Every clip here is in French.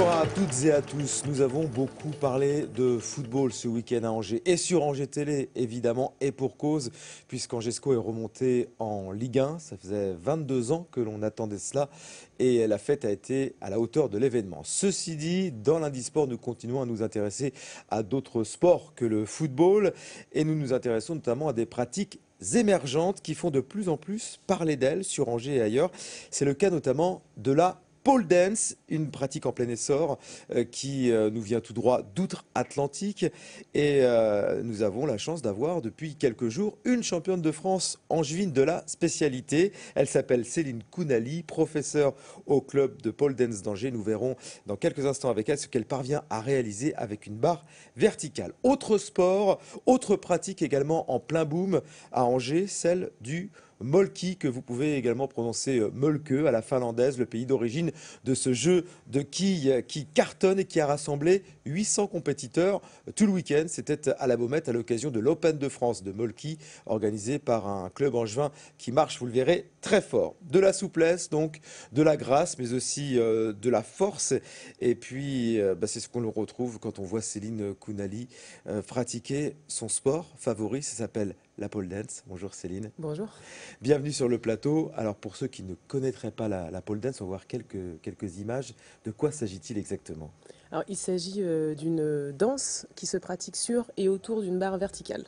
Bonsoir à toutes et à tous. Nous avons beaucoup parlé de football ce week-end à Angers et sur Angers Télé évidemment et pour cause puisqu'Angesco est remonté en Ligue 1. Ça faisait 22 ans que l'on attendait cela et la fête a été à la hauteur de l'événement. Ceci dit, dans l'Indisport, nous continuons à nous intéresser à d'autres sports que le football et nous nous intéressons notamment à des pratiques émergentes qui font de plus en plus parler d'elles sur Angers et ailleurs. C'est le cas notamment de la pole dance, une pratique en plein essor qui nous vient tout droit d'outre-Atlantique. Et nous avons la chance d'avoir depuis quelques jours une championne de France angevine de la spécialité. Elle s'appelle Céline Kounali, professeure au club de pole dance d'Angers. Nous verrons dans quelques instants avec elle ce qu'elle parvient à réaliser avec une barre verticale. Autre sport, autre pratique également en plein boom à Angers, celle du molki, que vous pouvez également prononcer molke à la finlandaise, le pays d'origine de ce jeu de quilles qui cartonne et qui a rassemblé 800 compétiteurs tout le week-end. C'était à la Baumette à l'occasion de l'Open de France de molki organisé par un club angevin qui marche, vous le verrez, très fort. De la souplesse donc, de la grâce mais aussi de la force et puis c'est ce qu'on retrouve quand on voit Céline Kounali pratiquer son sport favori, ça s'appelle la pole dance. Bonjour Céline. Bonjour. Bienvenue sur le plateau. Alors pour ceux qui ne connaîtraient pas la pole dance, on va voir quelques images. De quoi s'agit-il exactement? Alors, il s'agit d'une danse qui se pratique sur et autour d'une barre verticale.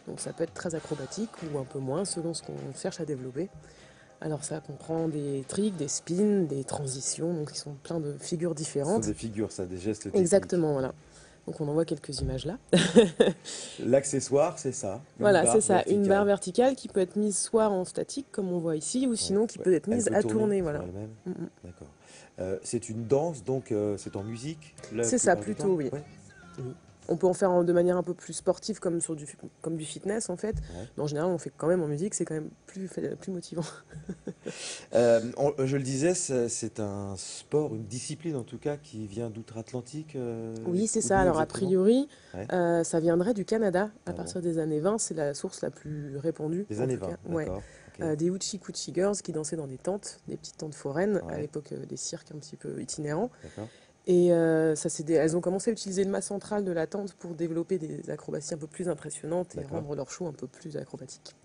Donc ça peut être très acrobatique ou un peu moins selon ce qu'on cherche à développer. Alors ça comprend des tricks, des spins, des transitions, donc ils sont plein de figures différentes. Ce sont des figures, ça, des gestes techniques. Exactement, voilà. Donc on en voit quelques images là. L'accessoire, c'est ça. Voilà, c'est ça, une barre verticale qui peut être mise soit en statique, comme on voit ici, ou sinon qui peut être mise à tourner. Voilà. D'accord. C'est une danse, donc c'est en musique. C'est ça, plutôt, oui. Ouais. Oui. On peut en faire de manière un peu plus sportive, comme du fitness en fait. Ouais. Mais en général, on fait quand même en musique, c'est quand même plus motivant. Je le disais, c'est un sport, une discipline en tout cas, qui vient d'outre-Atlantique. Oui, c'est ça. Alors a priori, ouais. ça viendrait du Canada. À partir des années 20, c'est la source la plus répandue. Des années 20, d'accord. Okay. Des Hoochie Coochie Girls qui dansaient dans des tentes, des petites tentes foraines, ouais. à l'époque des cirques un petit peu itinérants. D'accord. Et elles ont commencé à utiliser le mât central de la tente pour développer des acrobaties un peu plus impressionnantes et rendre leur show un peu plus acrobatique.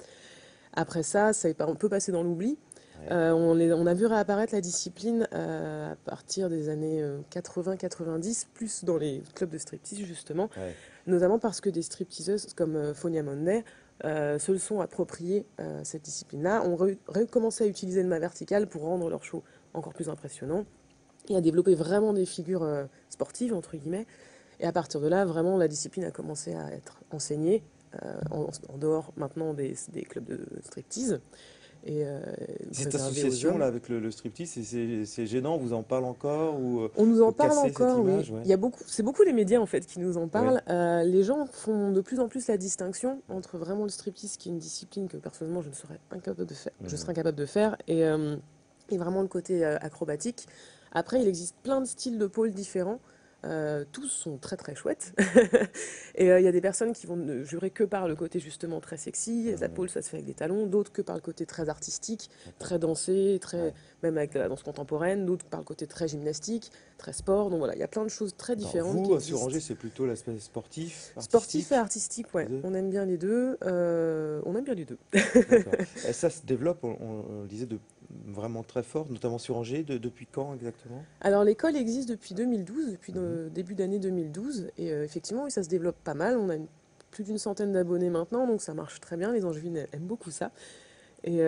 Après ça, on peut passer dans l'oubli. Ouais. On a vu réapparaître la discipline à partir des années 80-90, plus dans les clubs de striptease justement, ouais. Notamment parce que des stripteaseuses comme Fonia Monday se le sont appropriées cette discipline-là, ont recommencé à utiliser le mât vertical pour rendre leur show encore plus impressionnant. Et à développer vraiment des figures sportives, entre guillemets. Et à partir de là, vraiment, la discipline a commencé à être enseignée en dehors maintenant des clubs de striptease. Et cette association-là avec le striptease, c'est gênant, on vous en parle encore ou, on nous en parle encore, image, oui. Ouais. C'est beaucoup les médias en fait qui nous en parlent. Ouais. Les gens font de plus en plus la distinction entre vraiment le striptease, qui est une discipline que personnellement je ne serais incapable de faire, je serais incapable de faire, et vraiment le côté acrobatique. Après, il existe plein de styles de pole différents. Tous sont très très chouettes. Et il y a des personnes qui vont ne jurer que par le côté justement très sexy. La pole, ça se fait avec des talons. D'autres que par le côté très artistique, très dansé, même avec la danse contemporaine. D'autres par le côté très gymnastique, très sport. Donc voilà, il y a plein de choses très différentes. Alors vous, sur Angers, c'est plutôt l'aspect sportif, artistique. Sportif et artistique, ouais. On aime bien les deux. Et ça se développe, on le disait, vraiment très fort, notamment sur Angers. Depuis quand exactement? Alors l'école existe depuis 2012, depuis le début d'année 2012, et effectivement, oui, ça se développe pas mal. On a plus d'une centaine d'abonnés maintenant, donc ça marche très bien. Les Angevines aiment beaucoup ça. Et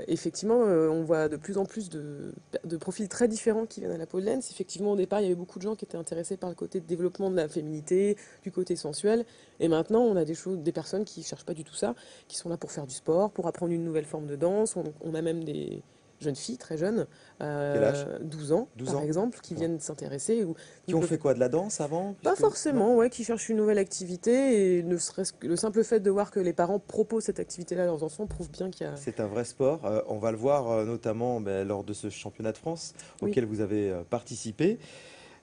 effectivement, on voit de plus en plus de profils très différents qui viennent à la pole dance. Effectivement, au départ, il y avait beaucoup de gens qui étaient intéressés par le côté de développement de la féminité, du côté sensuel. Et maintenant, on a des personnes qui ne cherchent pas du tout ça, qui sont là pour faire du sport, pour apprendre une nouvelle forme de danse. On a même des jeunes filles très jeunes, 12 ans par exemple, qui viennent s'intéresser. Qui ont fait quoi, de la danse avant? Pas forcément, ouais, qui cherchent une nouvelle activité, et ne serait-ce que le simple fait de voir que les parents proposent cette activité-là à leurs enfants prouve bien qu'il y a... C'est un vrai sport, on va le voir notamment lors de ce championnat de France auquel vous avez participé.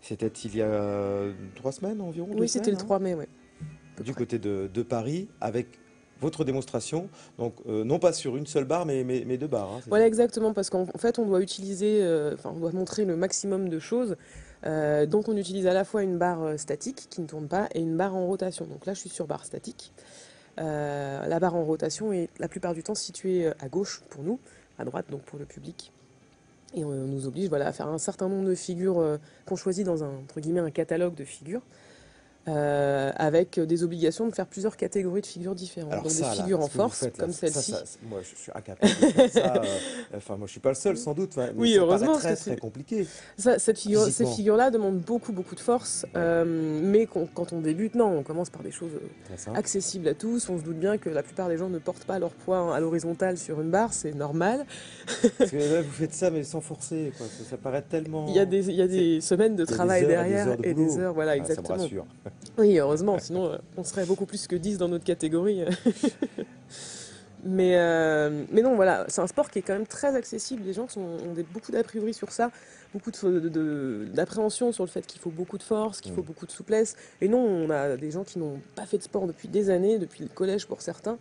C'était il y a 3 semaines environ? Oui, c'était le 3 mai, oui. Du côté de Paris, avec votre démonstration, donc non pas sur une seule barre, mais 2 barres. Hein, voilà, exactement, parce qu'en fait, on doit utiliser, on doit montrer le maximum de choses. Donc on utilise à la fois une barre statique qui ne tourne pas et une barre en rotation. Donc là je suis sur barre statique. La barre en rotation est la plupart du temps située à gauche pour nous, à droite donc pour le public. Et on nous oblige voilà, à faire un certain nombre de figures qu'on choisit dans entre guillemets, un catalogue de figures. Avec des obligations de faire plusieurs catégories de figures différentes. Alors Donc des ça, là, figures en ce que vous force, faites là, comme celle-ci. moi je suis incapable de faire ça. Enfin, moi je suis pas le seul sans doute, mais Oui, ça paraît heureusement, parce que très compliqué ces physiquement. figures-là demandent beaucoup de force. Ouais, Mais quand on débute, non, on commence par des choses très simple. accessibles à tous. On se doute bien que la plupart des gens ne portent pas leur poids à l'horizontale sur une barre, c'est normal. Parce que là, vous faites ça, mais sans forcer, quoi. Ça paraît tellement. Il y a c'est- des semaines de Il y a des travail heures et des derrière heures de et des boulot. heures, voilà, Ah, ça me exactement. rassure. Oui, heureusement, sinon on serait beaucoup plus que 10 dans notre catégorie. Mais non, voilà, c'est un sport qui est quand même très accessible. Les gens ont beaucoup d'a priori sur ça, beaucoup d'appréhension sur le fait qu'il faut beaucoup de force, qu'il faut Mm. beaucoup de souplesse. Et non, on a des gens qui n'ont pas fait de sport depuis des années, depuis le collège pour certains,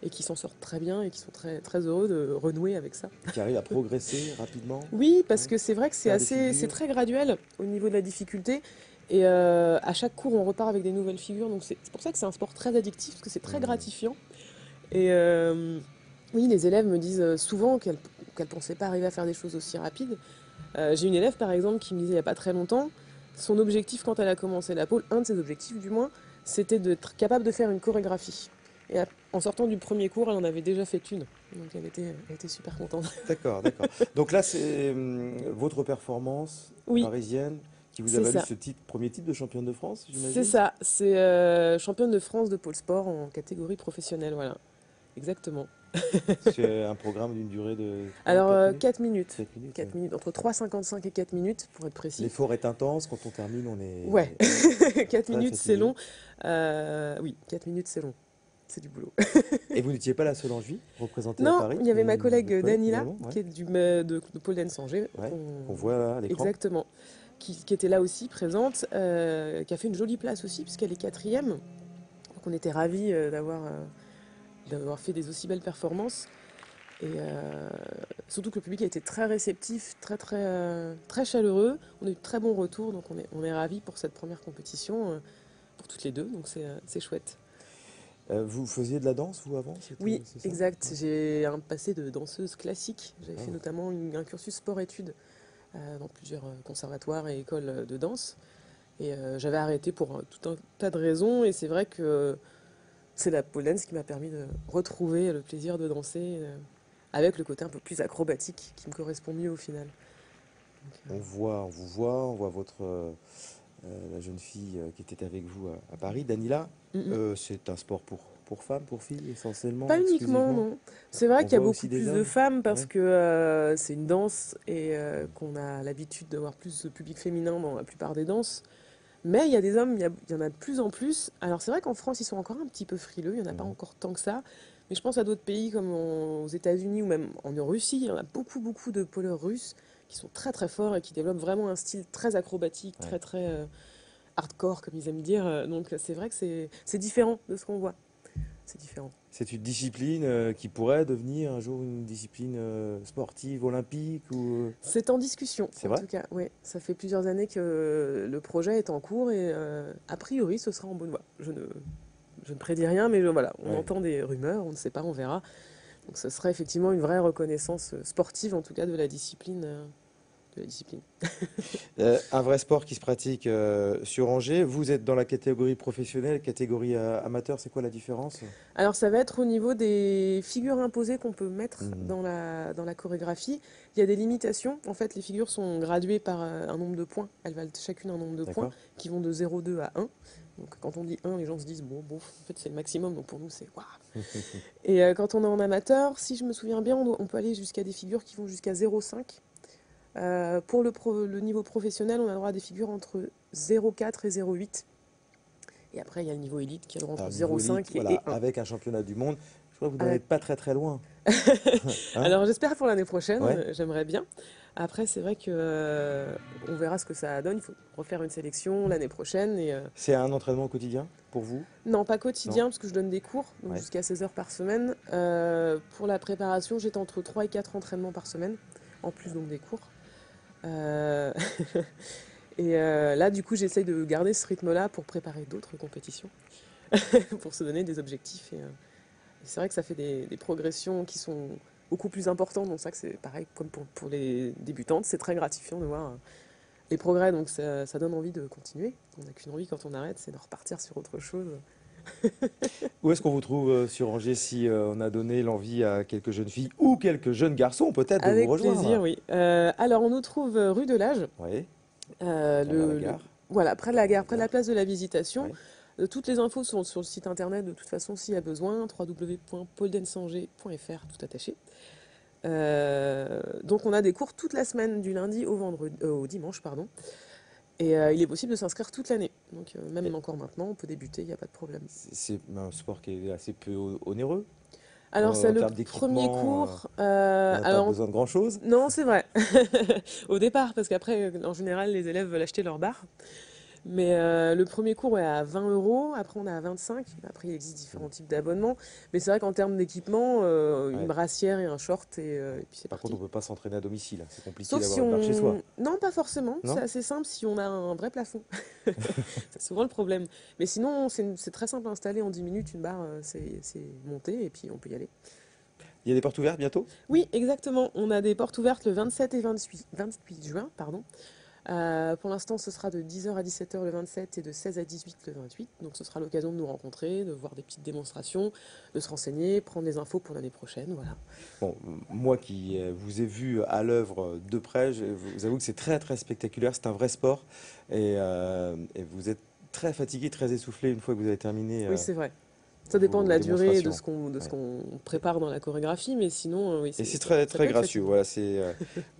et qui s'en sortent très bien et qui sont très heureux de renouer avec ça. Qui arrive à progresser rapidement. Oui, parce Ouais. que c'est vrai que Faire des c'est figures. très graduel au niveau de la difficulté. Et à chaque cours, on repart avec des nouvelles figures. Donc c'est pour ça que c'est un sport très addictif, parce que c'est très Mm. gratifiant. Et oui, les élèves me disent souvent qu'elles ne pensaient pas arriver à faire des choses aussi rapides. J'ai une élève, par exemple, qui me disait il n'y a pas très longtemps, son objectif quand elle a commencé la pole, un de ses objectifs du moins, c'était d'être capable de faire une chorégraphie. Et en sortant du premier cours, elle en avait déjà fait une. Donc elle était super contente. D'accord, d'accord. Donc là, c'est votre performance Oui, parisienne qui vous a c'est valu ça. ce titre, premier titre de championne de France, C'est j'imagine? ça. C'est championne de France de pôle sport en catégorie professionnelle. Voilà, exactement. C'est un programme d'une durée de 3 Alors, 4 minutes? 4 minutes. 4 minutes, ouais. 4 minutes, entre 3,55 et 4 minutes, pour être précis. L'effort est intense, quand on termine, Ouais, on est 4 très minutes, c'est fatigué. long. Oui, 4 minutes, c'est long. C'est du boulot. Et vous n'étiez pas la seule en jury représentée à Non, Paris? il y Il y avait a ma collègue votre collègue Danila, également? Ouais, qui est de Pôle Dance Angers, ouais, qu'on voit là à l'écran. exactement, qui était là aussi, présente, qui a fait une jolie place aussi, puisqu'elle est quatrième. Donc on était ravis d'avoir fait des aussi belles performances. Et surtout que le public a été très réceptif, très chaleureux. On a eu de très bons retours, donc on est ravis pour cette première compétition, pour toutes les deux, donc c'est chouette. Vous faisiez de la danse, vous, avant? Oui, C'est ça? exact. Ouais. J'ai un passé de danseuse classique. J'avais fait Ah, notamment un cursus sport-études dans plusieurs conservatoires et écoles de danse. Et j'avais arrêté pour tout un tas de raisons. Et c'est vrai que c'est la pole dance qui m'a permis de retrouver le plaisir de danser avec le côté un peu plus acrobatique qui me correspond mieux au final. Donc, on vous voit, on voit la jeune fille qui était avec vous à Paris, Danila. mm, mm. C'est un sport pour femmes, pour filles, essentiellement, Pas uniquement, exclusivement. non. C'est vrai On qu'il y a voit beaucoup aussi des plus de hommes. femmes parce Ouais. que c'est une danse et qu'on a l'habitude d'avoir plus de public féminin dans la plupart des danses. Mais il y a des hommes, il y en a de plus en plus. Alors c'est vrai qu'en France, ils sont encore un petit peu frileux, il n'y en a pas Mhm. encore tant que ça. Mais je pense à d'autres pays comme aux États-Unis ou même en Russie, il y en a beaucoup de pôleurs russes qui sont très forts et qui développent vraiment un style très acrobatique, Ouais. très hardcore, comme ils aiment dire. Donc c'est vrai que c'est différent de ce qu'on voit. C'est différent. C'est une discipline qui pourrait devenir un jour une discipline sportive olympique ou C'est en discussion, c'est en vrai? tout cas. Ouais, ça fait plusieurs années que le projet est en cours et a priori, ce sera en bonne voie. Je ne prédis rien, mais voilà, on Ouais. entend des rumeurs, on ne sait pas, on verra. Donc ce serait effectivement une vraie reconnaissance sportive, en tout cas, de la discipline. De la discipline. Un vrai sport qui se pratique sur Angers. Vous êtes dans la catégorie professionnelle, catégorie amateur. C'est quoi la différence? Alors ça va être au niveau des figures imposées qu'on peut mettre Mhm. dans la chorégraphie. Il y a des limitations. En fait, les figures sont graduées par un nombre de points. Elles valent chacune un nombre de points D'accord. qui vont de 0,2 à 1. Donc quand on dit 1, les gens se disent bon, en fait c'est le maximum, donc pour nous c'est waouh. Et quand on est en amateur, si je me souviens bien, on peut aller jusqu'à des figures qui vont jusqu'à 0,5. Pour le niveau professionnel, on a le droit à des figures entre 0,4 et 0,8. Et après, il y a le niveau élite qui a le droit entre Alors, niveau élite, 0,5 voilà, et 1. avec un championnat du monde, je crois que vous n'en Euh, êtes pas très loin. Hein? Alors j'espère pour l'année prochaine, Ouais. j'aimerais bien. Après, c'est vrai que on verra ce que ça donne. Il faut refaire une sélection l'année prochaine. Et, C'est un entraînement quotidien pour vous? non, pas Non? quotidien, parce que je donne des cours, donc Ouais. jusqu'à 16 heures par semaine. Pour la préparation, j'étais entre 3 et 4 entraînements par semaine, en plus donc des cours. Euh, Et là, du coup, j'essaye de garder ce rythme-là pour préparer d'autres compétitions, pour se donner des objectifs. Et c'est vrai que ça fait des progressions qui sont beaucoup plus importantes. Donc ça, que c'est pareil, comme pour les débutantes, c'est très gratifiant de voir les progrès. Donc ça donne envie de continuer. On n'a qu'une envie quand on arrête, c'est de repartir sur autre chose. Où est-ce qu'on vous trouve sur Angers si on a donné l'envie à quelques jeunes filles ou quelques jeunes garçons peut-être de vous Avec plaisir, rejoindre? oui. Alors, on nous trouve rue de l'Age, Oui, euh, derrière la le, le- gare. voilà, près de la Derrière la gare, près de la gare. place de la Visitation. Oui. Toutes les infos sont sur le site internet de toute façon s'il y a besoin, www.poledensangers.fr, tout attaché. Donc on a des cours toute la semaine, du lundi au dimanche, pardon. Et il est possible de s'inscrire toute l'année. Donc même Et encore maintenant, on peut débuter, il n'y a pas de problème. c'est un sport qui est assez peu onéreux Alors c'est en le termes premier d'équipement. cours. On n'a pas Alors besoin de grand-chose. non, c'est vrai. Au départ, parce qu'après, en général, les élèves veulent acheter leur barre. Mais le premier cours est à 20 euros, après on est à 25. Après, il existe différents types d'abonnements. Mais c'est vrai qu'en termes d'équipement, une Ouais. brassière et un short, Ouais. et puis c'est Par contre, on parti. ne peut pas s'entraîner à domicile. C'est compliqué Sauf si d'avoir une barre chez soi. on... Non, pas forcément. C'est Non? assez simple si on a un vrai plafond. C'est souvent le problème. Mais sinon, c'est très simple à installer en 10 minutes. Une barre, c'est monté et puis on peut y aller. Il y a des portes ouvertes bientôt? Oui, exactement. On a des portes ouvertes le 27 et 28 juin, pardon. Pour l'instant, ce sera de 10 heures à 17 heures le 27 et de 16 à 18 le 28. Donc ce sera l'occasion de nous rencontrer, de voir des petites démonstrations, de se renseigner, prendre des infos pour l'année prochaine. Voilà. Bon, moi qui vous ai vu à l'œuvre de près, je vous avoue que c'est très très spectaculaire, c'est un vrai sport et vous êtes très fatigué, très essoufflé une fois que vous avez terminé Oui, c'est vrai. Ça dépend de vos la durée et de démonstrations. ce Ouais. qu'on prépare dans la chorégraphie, mais sinon, oui, Et c'est ça, très ça peut très être gracieux. fatigant. Voilà, c'est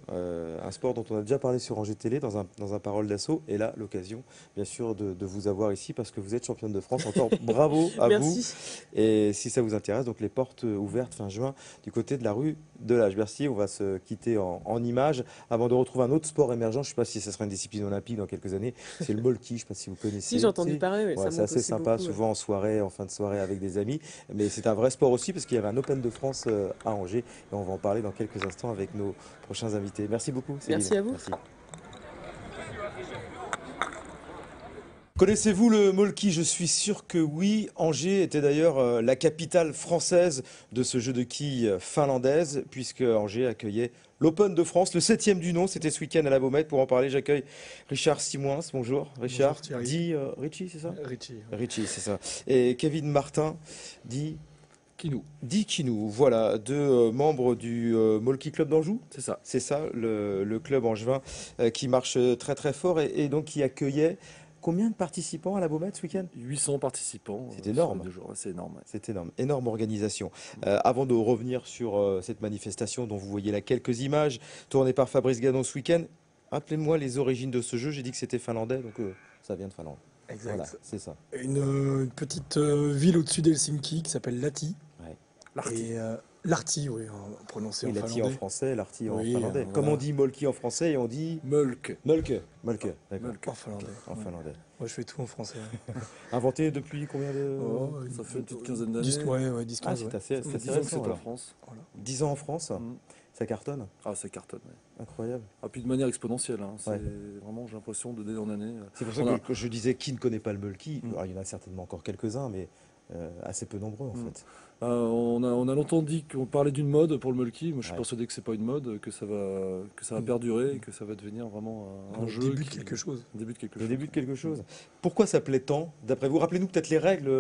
un sport dont on a déjà parlé sur Angers Télé dans un Parole d'Assaut. Et là, l'occasion, bien sûr, de vous avoir ici parce que vous êtes championne de France. Encore bravo à vous. Merci. Et si ça vous intéresse, donc les portes ouvertes fin juin du côté de la rue de l'Âge. Merci. On va se quitter en images avant de retrouver un autre sport émergent. Je ne sais pas si ce sera une discipline olympique dans quelques années. C'est le molki. Je ne sais pas si vous Si, j'ai connaissez. entendu parler, mais Ouais, ça c'est monte assez aussi sympa, beaucoup. souvent en soirée, en fin de soirée avec des amis. Mais c'est un vrai sport aussi parce qu'il y avait un Open de France à Angers. Et on va en parler dans quelques instants avec nos prochains invités. Merci beaucoup, Céline. Merci à vous. Merci. Connaissez-vous le Molki? Je suis sûr que oui. Angers était d'ailleurs la capitale française de ce jeu de quilles finlandaise, puisque Angers accueillait l'Open de France, le septième du nom. C'était ce week-end à la Baumette. Pour en parler, j'accueille Richard Simoins. Bonjour, Richard. Bonjour Thierry. Dit Richie, c'est ça? Richie. Richie, c'est ça. Et Kevin Martin, dit Kinou. Di Kinou, voilà, deux membres du Molki Club d'Anjou. C'est ça. C'est ça, le club angevin qui marche très très fort et donc qui accueillait combien de participants à la Baumette ce week-end? 800 participants. C'est sur énorme. les 2 jours. Ouais, c'est énorme. Ouais. C'est énorme, énorme organisation. Avant de revenir sur cette manifestation dont vous voyez là quelques images tournées par Fabrice Ganon ce week-end, rappelez-moi les origines de ce jeu. J'ai dit que c'était finlandais, donc ça vient de Finlande. Exact. Voilà, c'est ça. Une petite ville au-dessus d'Helsinki qui s'appelle Lahti. Ouais. Et Lahti, oui, prononcé Oui, en Lahti en finlandais. français, Lahti en Oui, finlandais. voilà. Comme on dit Molki en français et on dit Mölk. Molke. Molke, d'accord. En finlandais. En Ouais. finlandais. Moi, je fais tout en français. Inventé depuis combien de... Oh, Ça fait une petite quinzaine d'années. 10, ouais, 10, Ah, 15, c'est ouais. assez, c'est assez 10 ans que récent c'est en alors. France. Voilà. 10 ans en France, Mm. ça cartonne. Ah, ça cartonne. Ouais. Incroyable. Ah, puis de manière exponentielle. Hein. C'est Ouais. vraiment, j'ai l'impression, d'année en année. C'est pour ça On a- que je disais qui ne connaît pas le Mulky. Mm. Alors, il y en a certainement encore quelques-uns, mais assez peu nombreux en Mm. fait. on a longtemps dit qu'on parlait d'une mode pour le mulki. Moi, je suis Ouais. persuadé que c'est pas une mode, que ça va Mm. perdurer et que ça va devenir vraiment un Le jeu. début de qui- quelque chose. un début de quelque Le chose. début de quelque chose. Pourquoi ça plaît tant, d'après vous? Rappelez-nous peut-être les règles.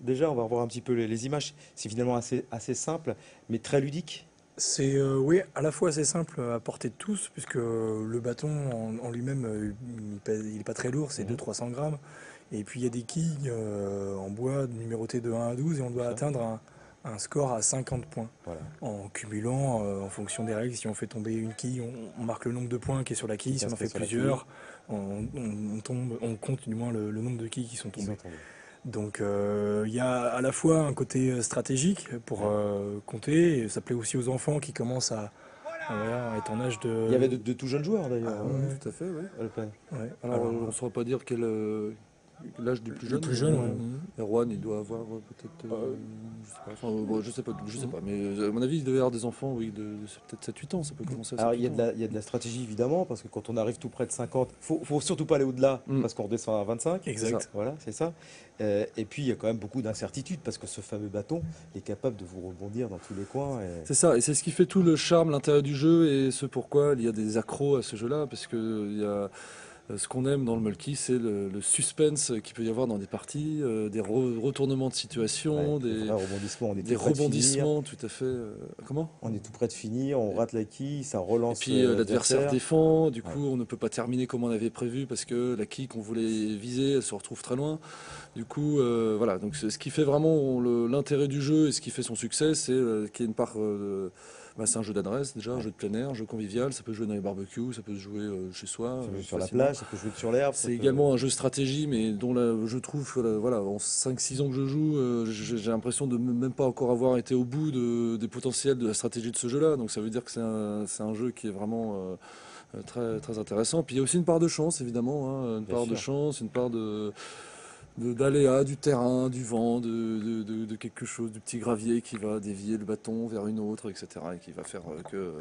Déjà, on va revoir un petit peu les images. C'est finalement assez simple, mais très ludique. C'est oui, à la fois assez simple à porter de tous, puisque le bâton en lui-même, il est pas très lourd, c'est Mhm. 200-300 grammes. Et puis il y a des quilles en bois numérotées de 1 à 12 et on doit Ça. atteindre un score à 50 points. Voilà. En cumulant, en fonction des règles, si on fait tomber une quille, on marque le nombre de points qui est sur la quille. Qui Si on en s'inscrit fait sur la plusieurs, on compte du moins le nombre de quilles qui sont Ils sont tombées. tombés. Donc il y a à la fois un côté stratégique pour compter, et ça plaît aussi aux enfants qui commencent voilà, à être en âge de... Il y avait de tout jeunes joueurs d'ailleurs. Ah ouais. Tout à fait, oui. à l'Open. Ouais. Alors, on ne saurait pas dire l'âge du plus Le jeune. plus jeune, ouais. Erwan, il doit avoir peut-être. Je sais pas, enfin, bon, je sais pas. Mais à mon avis, il devait y avoir des enfants, oui, de peut-être 7-8 ans. Ça peut commencer à Alors, 7-8 ans. il y a de la stratégie, évidemment, parce que quand on arrive tout près de 50, faut surtout pas aller au-delà, Mm. parce qu'on redescend à 25. Exact. Voilà, c'est ça. Et puis, il y a quand même beaucoup d'incertitudes, parce que ce fameux bâton est capable de vous rebondir dans tous les coins. C'est ça, et c'est ce qui fait tout le charme, l'intérêt du jeu, et ce pourquoi il y a des accros à ce jeu-là, parce que il y a, ce qu'on aime dans le multi, c'est le suspense qu'il peut y avoir dans des parties, des retournements de situation, Ouais, des vrais rebondissements. On est des tout près de finir. rebondissements tout à fait. Comment? On est tout près de finir, on rate la quille, ça relance Et puis l'adversaire défend, du coup Ouais. on ne peut pas terminer comme on avait prévu parce que la quille qu'on voulait viser elle se retrouve très loin. Du coup voilà, donc ce qui fait vraiment l'intérêt du jeu et ce qui fait son succès, c'est qu'il y a une part, c'est un jeu d'adresse déjà, un jeu de plein air, un jeu convivial, ça peut se jouer dans les barbecues, ça peut se jouer chez soi. Ça peut jouer sur la facilement. plage, ça peut jouer sur l'herbe. C'est également un jeu stratégie, mais dont je trouve, voilà, en 5-6 ans que je joue, j'ai l'impression de même pas encore avoir été au bout des potentiels de la stratégie de ce jeu-là. Donc ça veut dire que c'est un jeu qui est vraiment très, très intéressant. Puis il y a aussi une part de chance, évidemment, hein, une Bien part de sûr. chance, une part d'aléas, du terrain, du vent, de quelque chose, du petit gravier qui va dévier le bâton vers une autre, etc. Et qui va faire que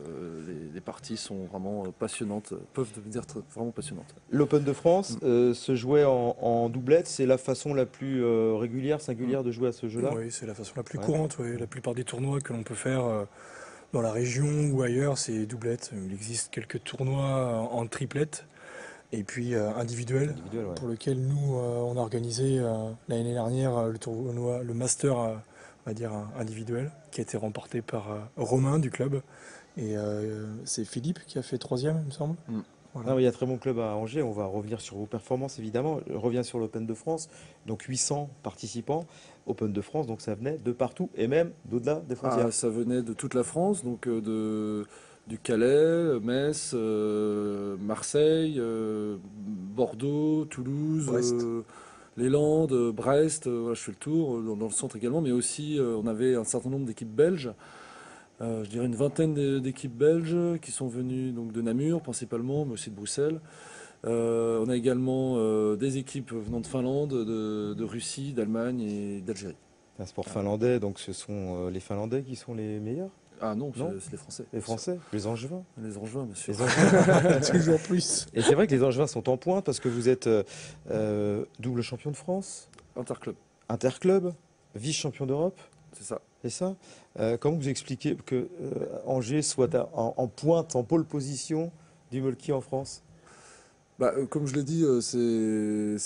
les parties sont vraiment passionnantes, peuvent devenir vraiment passionnantes. L'Open de France se jouait en doublette, c'est la façon la plus régulière, singulière de jouer à ce jeu-là. Oui, c'est la façon la plus Ouais. courante. Ouais. La plupart des tournois que l'on peut faire dans la région ou ailleurs, c'est doublette. Il existe quelques tournois en triplette et puis individuels, Individuel, ouais. pour lequel nous, on a organisé l'année dernière le tournoi, le master, on va dire, individuel, qui a été remporté par Romain du club. Et c'est Philippe qui a fait troisième, il me semble. Mm. Voilà. Ah oui, il y a un très bon club à Angers, on va revenir sur vos performances évidemment. Je reviens sur l'Open de France, donc 800 participants. Open de France, donc ça venait de partout et même d'au-delà des frontières. Ah, ça venait de toute la France, donc du Calais, Metz, Marseille, Bordeaux, Toulouse, Brest. les Landes, Brest, voilà, je fais le tour, dans le centre également, mais aussi on avait un certain nombre d'équipes belges, je dirais une vingtaine d'équipes belges qui sont venues donc, de Namur principalement, mais aussi de Bruxelles. On a également des équipes venant de Finlande, de Russie, d'Allemagne et d'Algérie. Un sport finlandais, donc ce sont les Finlandais qui sont les meilleurs, Ah non, Non. c'est les Français. les Français, les Angevins. Les Angevins, bien sûr. Les Angevins. Toujours plus. Et c'est vrai que les Angevins sont en pointe parce que vous êtes double champion de France, Interclub, interclub, vice-champion d'Europe, c'est ça. c'est ça. Comment vous expliquez que Angers soit en pointe, en pôle position du Molki en France? Comme je l'ai dit, il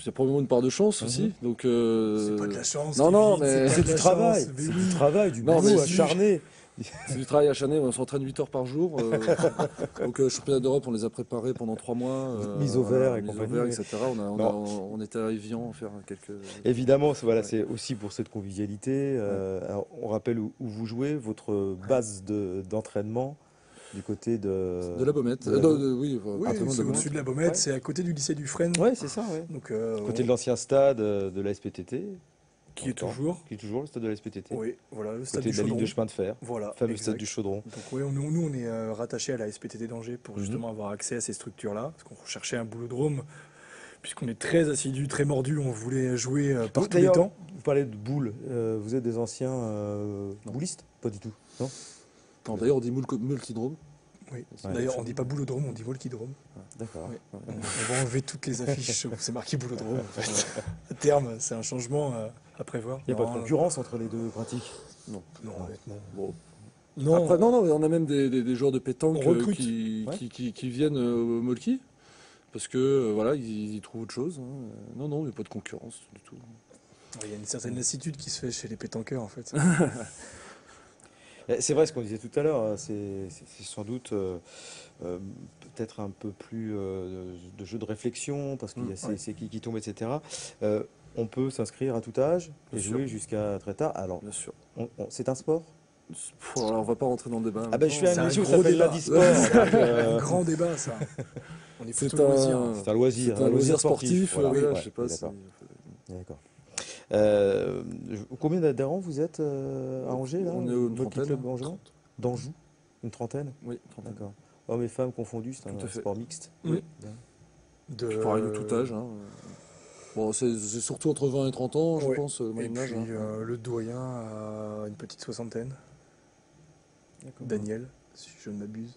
y a probablement une part de chance aussi. Donc, C'est pas de la chance. non, non, Kevin, mais- pas C'est de du la travail, chance, c'est mais du oui. travail, du Non, boulot mais acharné. c'est du travail acharné. On s'entraîne 8 heures par jour. Donc, championnat d'Europe, on les a préparés pendant 3 mois. Mise au vert et mise au compagnie, vert, oui. etc. On était à Evian faire quelques. Évidemment, voilà, Ouais. c'est aussi pour cette convivialité. Alors, on rappelle où vous jouez, votre base d'entraînement du côté De la Baumette. de la Oui, Oui, pratiquement de c'est la au-dessus de la Baumette, Ouais. c'est à côté du lycée du Fresne. Ouais, c'est ça, ouais. Donc, Côté de l'ancien stade de la SPTT, qui est Encore. toujours. qui est toujours le stade de la SPTT. Oui, voilà, le stade Côté du de la ligne de Chaudron. chemin de fer, Voilà, fameux exact. stade du Chaudron. Donc oui, nous, on est rattaché à la SPTT d'Angers pour justement avoir accès à ces structures-là, parce qu'on recherchait un boulodrome, puisqu'on est très assidus, très mordus, on voulait jouer par tous les D'ailleurs, temps. vous parlez de boules, vous êtes des anciens boulistes? Pas du tout, non? Non, d'ailleurs, on dit multidrome. Oui. Ouais. D'ailleurs, on dit pas boulodrome, on dit volkidrome. D'accord. Oui. On va enlever toutes les affiches où c'est marqué boulodrome. En fait. À terme, c'est un changement à prévoir. Il n'y a pas de Non, concurrence entre les deux pratiques? Non, honnêtement. Bon. Non, Après, non, on a même des joueurs de pétanque On recrute. Ouais. qui viennent au Molki. Parce que voilà, ils trouvent autre chose. Hein. Non, il n'y a pas de concurrence du tout. il y a une certaine lassitude qui se fait chez les pétanqueurs, en fait. C'est vrai ce qu'on disait tout à l'heure, hein, c'est sans doute peut-être un peu plus de jeu de réflexion, parce qu'il y a Ouais. ces qui tombent, etc. On peut s'inscrire à tout âge et Bien sûr. jouer jusqu'à très tard. Alors, Bien sûr. c'est un sport? Alors, on va pas rentrer dans le débat. Ah ben je fais c'est un un émission qui gros s'appelle débat. Lundi Sport. donc, Un grand débat, ça. On est C'est plutôt loisir. c'est un loisir, C'est un loisir sportif. voilà. Voilà, Ouais, je sais pas si. d'accord. D'accord. Combien d'adhérents vous êtes à Angers là? On est une Votre trentaine. club angevin? D'Anjou? Une trentaine? Oui, 30. D'accord. Hommes et femmes confondus, c'est Tout un à fait. sport mixte. Oui. Bien. Pareil, de tout âge. Hein. Bon, c'est surtout entre 20 et 30 ans, je Ouais. pense, Et moyenne âge. puis Hein. le doyen a une petite soixantaine, D'accord. Daniel, si je ne m'abuse.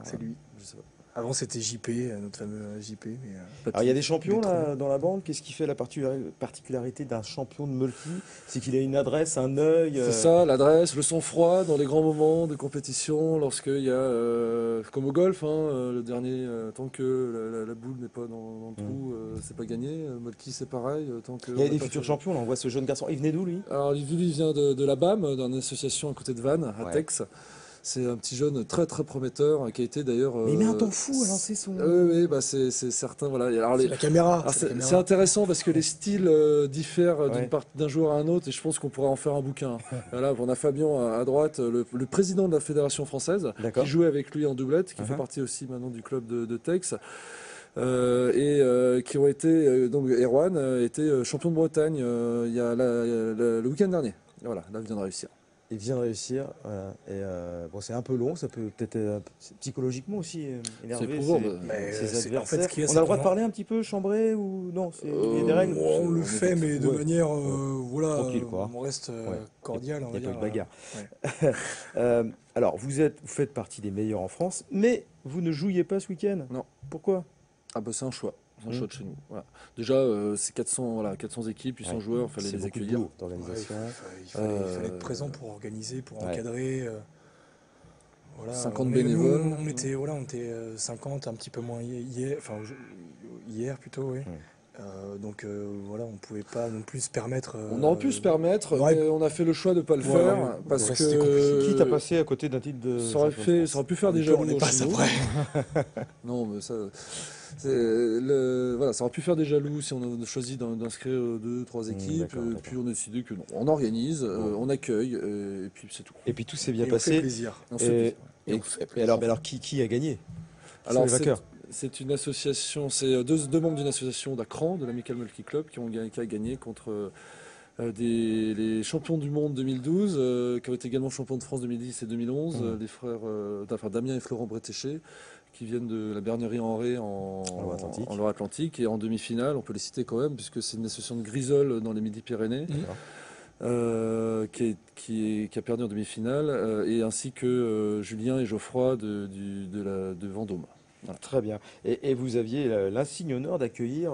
C'est lui. Je sais pas. Avant c'était JP, notre fameux JP, mais Alors il y a des champions des là, dans la bande. Qu'est-ce qui fait la particularité d'un champion de multi? C'est qu'il a une adresse, un œil. C'est ça, l'adresse, le sang-froid dans les grands moments de compétition, lorsqu'il y a, comme au golf, hein, le dernier, tant que la boule n'est pas dans le trou, c'est pas gagné. Molki, c'est pareil, tant que. Il y a on des n'a pas futurs fait- champions. Là, on voit ce jeune garçon. Il venait d'où lui? Alors, lui, il vient de la BAM, d'une association à côté de Vannes, à Ouais. Tex. C'est un petit jeune très très prometteur qui a été d'ailleurs. Mais il met un temps fou à lancer son. Oui, bah c'est certain. Voilà. Alors, c'est la caméra. alors, c'est la c'est caméra. intéressant parce que les styles diffèrent Ouais. d'un joueur à un autre et je pense qu'on pourrait en faire un bouquin. Voilà, on a Fabien à droite, le président de la Fédération française, D'accord. qui jouait avec lui en doublette, qui fait Uh-huh. partie aussi maintenant du club de Tex, qui ont été, donc Erwan a été champion de Bretagne il y a le week-end dernier. Et voilà, là il vient de réussir. Il vient de réussir. Voilà. Et bon, c'est un peu long. Ça peut peut-être psychologiquement aussi énerver éprouvant, ses- bah, Mais, ses c'est- adversaires. en fait, ce qu'il y a, On c'est a le droit de qu'on- parler un petit peu chambré ou non? Il y a des règles. On le fait, mais de Ouais. manière, voilà, Tranquille, quoi. on reste Ouais. cordial, on Il va n'y a dire. pas eu de bagarre. ouais. Alors, vous faites partie des meilleurs en France, mais vous ne jouiez pas ce week-end. Non. Pourquoi? Ah bah c'est un choix. C'est un Mmh. choix de chez nous. Voilà. Déjà, c'est 400 équipes, 800 Ouais. joueurs, il fallait C'est les beaucoup de accueillir. boulot Ouais, d'organisation. il fallait être présent pour organiser, pour Ouais. encadrer. Voilà, 50 mais nous, bénévoles. on était 50, un petit peu moins hier, enfin hier plutôt, oui. Donc voilà, on pouvait pas non plus se permettre. On aurait pu se permettre, ouais. mais on a fait le choix de ne pas le Ouais, faire ouais, parce ouais, c'était compliqué. Qui t'a passé à côté d'un titre de ça aurait, champion de France? ça aurait pu faire des on jaloux n'est pas chez ça nous. près. Non, mais ça, voilà, ça aurait pu faire des jaloux si on a choisi d'inscrire 2, 3 équipes. d'accord, d'accord. Puis on a décidé que non, on organise, on accueille, et puis c'est tout. Et puis tout s'est bien Et on fait passé. plaisir. On se fait Et, plaisir. Et on fait et plaisir. alors qui a gagné? Qui sont Alors, les vainqueurs? c'est une association, c'est deux membres d'une association d'Accran, de l'Amical Multi Club, qui a gagné contre les champions du monde 2012, qui ont été également champions de France 2010 et 2011, les frères Damien et Florent Bretéché, qui viennent de la Bernerie en Ré en Loire-Atlantique. en Loire-Atlantique. Et en demi-finale, on peut les citer quand même, puisque c'est une association de Grisol dans les Midi-Pyrénées. Qui a perdu en demi-finale, et ainsi que Julien et Geoffroy de Vendôme. Très bien. Et vous aviez l'insigne honneur d'accueillir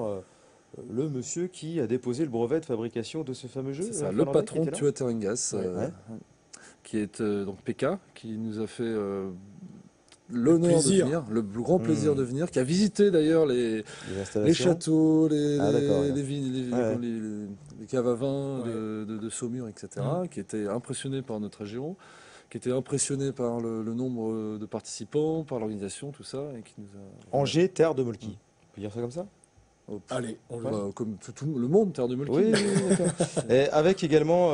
le monsieur qui a déposé le brevet de fabrication de ce fameux jeu. C'est ça, le finlandais, patron qui de était là. Tuateringas, Ouais. qui est donc PK, qui nous a fait l'honneur de plaisir. venir, le grand plaisir Mmh. de venir, qui a visité d'ailleurs Les les installations. châteaux, Ah, d'accord, ouais. Ouais. les caves à vin de Saumur, etc., qui était impressionné par notre région, qui était impressionné par le nombre de participants, par l'organisation, tout ça, et qui nous a... Angers, terre de Molki. On peut dire ça comme ça? Allez, on le Bah, comme tout le monde, terre de Molki. Oui, d'accord. Et avec également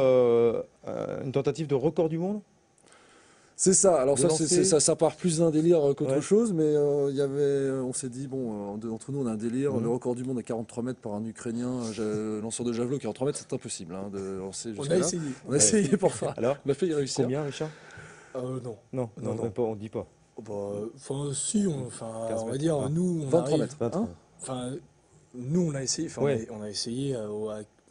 une tentative de record du monde. C'est ça, alors De ça, lancer. ça part plus d'un délire qu'autre Ouais. chose, mais on s'est dit, bon, entre nous on a un délire, Mhm. le record du monde à 43 mètres par un Ukrainien, lanceur de javelot, 43 mètres, c'est impossible hein, de lancer On jusqu'à a là. essayé. On a essayé pour ça, Alors, on a failli réussir. combien, Richard? Non. Non, Non, non, non. même pas, on dit pas. Enfin, si, enfin, 15 on va mètres. dire, Ah. nous, on 23 arrive. mètres. 23. Hein Enfin, nous, on a essayé. Enfin, Ouais. on a essayé,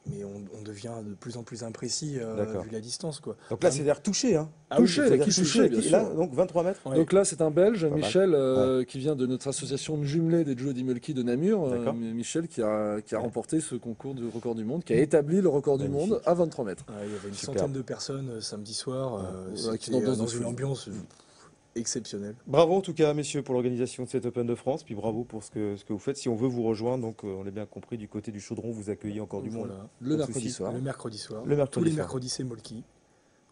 mais on devient de plus en plus imprécis D'accord. vu la distance, quoi. Donc là, c'est-à-dire touché, hein? Ah oui, Touché, C'est-à-dire l'équipe touché, touchée, bien et là, sûr. donc 23 mètres. Ouais. Donc là, c'est un Belge, Pas mal. Michel, qui vient de notre association jumelée des Joe Dimulki de Namur. D'accord. Michel qui a remporté ce concours du record du monde, qui a établi le record du Magnifique. monde à 23 mètres. Il y avait une Superbe. centaine de personnes samedi soir. Ouais, qui C'était, ambiance dans de une folie. ambiance exceptionnelle. Bravo en tout cas, messieurs, pour l'organisation de cet Open de France. Puis bravo pour ce que vous faites. Si on veut vous rejoindre, donc on l'a bien compris, du côté du Chaudron, vous accueillez encore du monde. Voilà. Le Pas de mercredi souci. soir. Le mercredi soir. Le mercredi Tous les soir. mercredis, c'est Molki.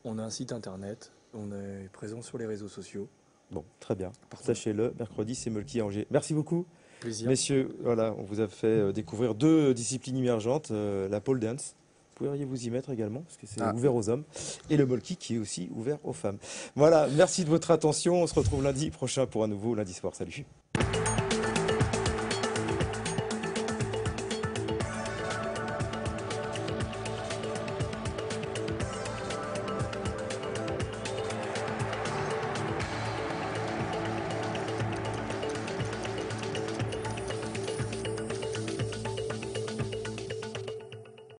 On a un site internet. On est présent sur les réseaux sociaux. Bon, très bien. Sachez-le, mercredi, c'est Molki à Angers. Merci beaucoup. Plaisir. Messieurs, voilà, on vous a fait découvrir deux disciplines émergentes, la pole dance. Vous pourriez vous y mettre également, parce que c'est ouvert aux hommes, et le molki qui est aussi ouvert aux femmes. Voilà, merci de votre attention. On se retrouve lundi prochain pour un nouveau lundi soir. Salut.